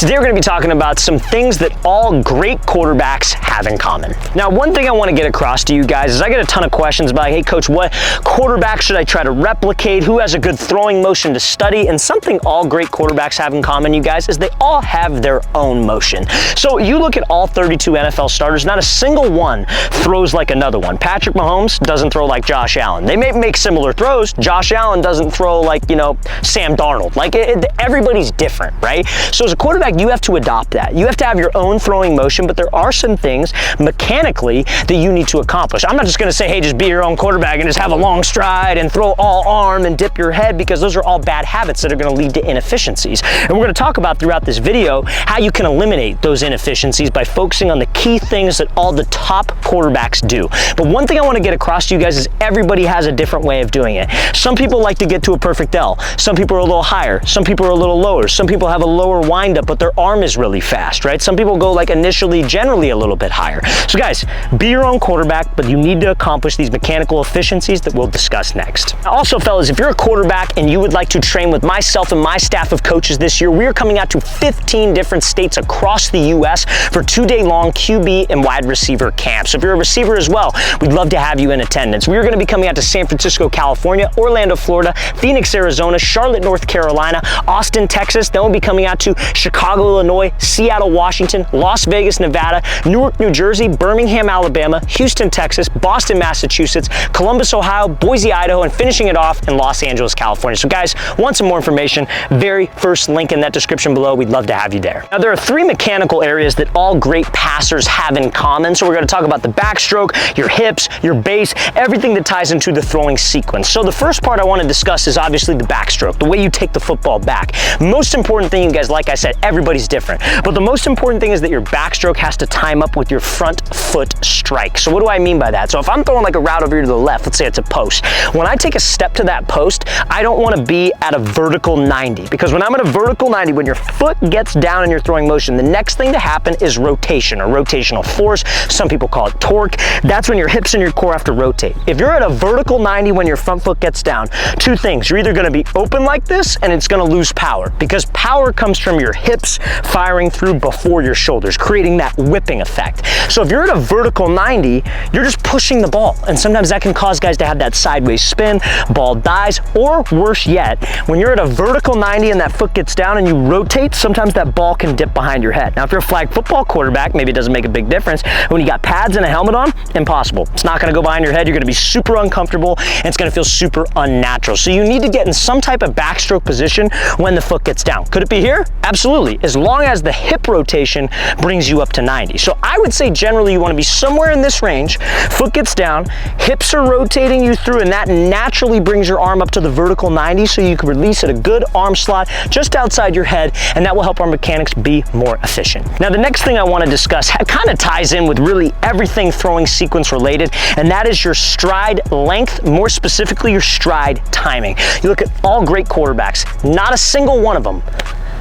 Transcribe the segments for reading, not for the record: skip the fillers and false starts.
Today we're going to be talking about some things that all great quarterbacks have in common. Now, one thing I want to get across to you guys is I get a ton of questions about, hey coach, what quarterback should I try to replicate? Who has a good throwing motion to study? And something all great quarterbacks have in common, you guys, is they all have their own motion. So you look at all 32 NFL starters, not a single one throws like another one. Patrick Mahomes doesn't throw like Josh Allen. They may make similar throws. Josh Allen doesn't throw like, Sam Darnold. Like everybody's different, right? So as a quarterback, you have to adopt that. You have to have your own throwing motion, but there are some things mechanically that you need to accomplish. I'm not just gonna say, hey, just be your own quarterback and just have a long stride and throw all arm and dip your head, because those are all bad habits that are gonna lead to inefficiencies. And we're gonna talk about throughout this video how you can eliminate those inefficiencies by focusing on the key things that all the top quarterbacks do. But one thing I wanna get across to you guys is everybody has a different way of doing it. Some people like to get to a perfect L. Some people are a little higher. Some people are a little lower. Some people have a lower windup, but their arm is really fast, right? Some people go like initially, generally a little bit higher. So guys, be your own quarterback, but you need to accomplish these mechanical efficiencies that we'll discuss next. Also, fellas, if you're a quarterback and you would like to train with myself and my staff of coaches this year, we are coming out to 15 different states across the U.S. for 2-day-long QB and wide receiver camps. So if you're a receiver as well, we'd love to have you in attendance. We are going to be coming out to San Francisco, California, Orlando, Florida, Phoenix, Arizona, Charlotte, North Carolina, Austin, Texas. Then we'll be coming out to Chicago, Illinois, Seattle, Washington, Las Vegas, Nevada, Newark, New Jersey, Birmingham, Alabama, Houston, Texas, Boston, Massachusetts, Columbus, Ohio, Boise, Idaho, and finishing it off in Los Angeles, California. So guys, want some more information? Very first link in that description below. We'd love to have you there. Now, there are 3 mechanical areas that all great passers have in common. So we're going to talk about the backstroke, your hips, your base, everything that ties into the throwing sequence. So the first part I want to discuss is obviously the backstroke, the way you take the football back. Most important thing, you guys, like I said, everybody's different. But the most important thing is that your backstroke has to time up with your front foot strike. So what do I mean by that? So if I'm throwing like a route over here to the left, let's say it's a post. When I take a step to that post, I don't want to be at a vertical 90, because when I'm at a vertical 90, when your foot gets down in your throwing motion, the next thing to happen is rotation or rotational force. Some people call it torque. That's when your hips and your core have to rotate. If you're at a vertical 90 when your front foot gets down, 2 things. You're either going to be open like this and it's going to lose power, because power comes from your hips firing through before your shoulders, creating that whipping effect. So if you're at a vertical 90, you're just pushing the ball, and sometimes that can cause guys to have that sideways spin, ball dies, or worse yet, when you're at a vertical 90 and that foot gets down and you rotate, sometimes that ball can dip behind your head. Now, if you're a flag football quarterback, maybe it doesn't make a big difference. When you got pads and a helmet on, impossible. It's not going to go behind your head. You're going to be super uncomfortable, and it's going to feel super unnatural. So you need to get in some type of backstroke position when the foot gets down. Could it be here? Absolutely, as long as the hip rotation brings you up to 90. So I would say generally you want to be somewhere in this range. Foot gets down, hips are rotating you through, and that naturally brings your arm up to the vertical 90, so you can release at a good arm slot just outside your head, and that will help our mechanics be more efficient. Now, the next thing I want to discuss kind of ties in with really everything throwing sequence related, and that is your stride length, more specifically your stride timing. You look at all great quarterbacks, not a single one of them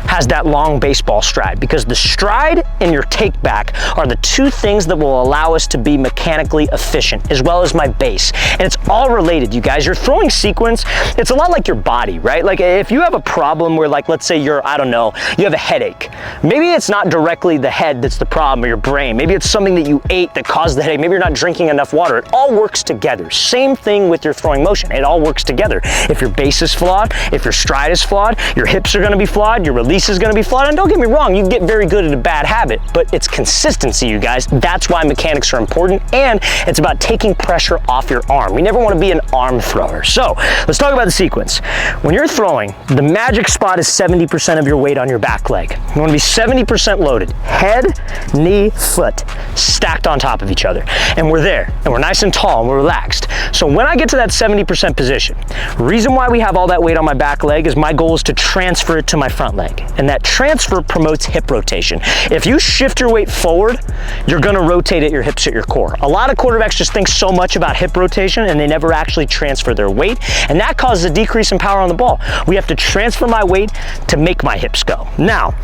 has that long baseball stride, because the stride and your take back are the 2 things that will allow us to be mechanically efficient, as well as my base. And it's all related, you guys. Your throwing sequence, it's a lot like your body, right? Like if you have a problem where, like, let's say you're, I don't know, you have a headache. Maybe it's not directly the head that's the problem, or your brain. Maybe it's something that you ate that caused the headache. Maybe you're not drinking enough water. It all works together. Same thing with your throwing motion. It all works together. If your base is flawed, if your stride is flawed, your hips are going to be flawed, your release is going to be flawed. And don't get me wrong, you get very good at a bad habit, but it's consistency, you guys. That's why mechanics are important, and it's about taking pressure off your arm. We never want to be an arm thrower. So let's talk about the sequence. When you're throwing, the magic spot is 70% of your weight on your back leg. You want to be 70% loaded. Head, knee, foot, stacked on top of each other. And we're there, and we're nice and tall, and we're relaxed. So when I get to that 70% position, reason why we have all that weight on my back leg is my goal is to transfer it to my front leg. And that transfer promotes hip rotation. If you shift your weight forward, you're gonna rotate at your hips at your core. A lot of quarterbacks just think so much about hip rotation and they never actually transfer their weight, and that causes a decrease in power on the ball. We have to transfer my weight to make my hips go. Now,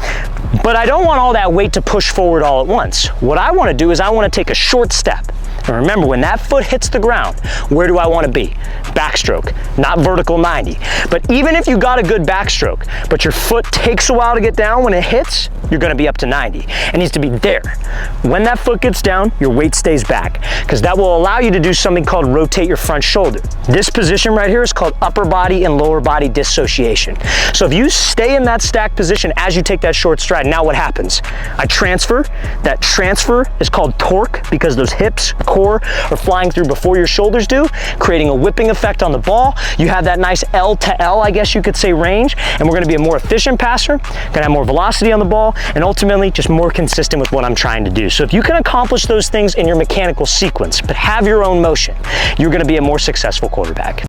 but I don't want all that weight to push forward all at once. What I wanna do is I wanna take a short step. And remember, when that foot hits the ground, where do I want to be? Backstroke, not vertical 90. But even if you got a good backstroke, but your foot takes a while to get down, when it hits, you're going to be up to 90. It needs to be there. When that foot gets down, your weight stays back, because that will allow you to do something called rotate your front shoulder. This position right here is called upper body and lower body dissociation. So if you stay in that stack position as you take that short stride, now what happens? I transfer. That transfer is called torque, because those hips, core are flying through before your shoulders do, creating a whipping effect on the ball. You have that nice L to L, I guess you could say, range, and we're going to be a more efficient passer, going to have more velocity on the ball, and ultimately just more consistent with what I'm trying to do. So if you can accomplish those things in your mechanical sequence, but have your own motion, you're going to be a more successful quarterback.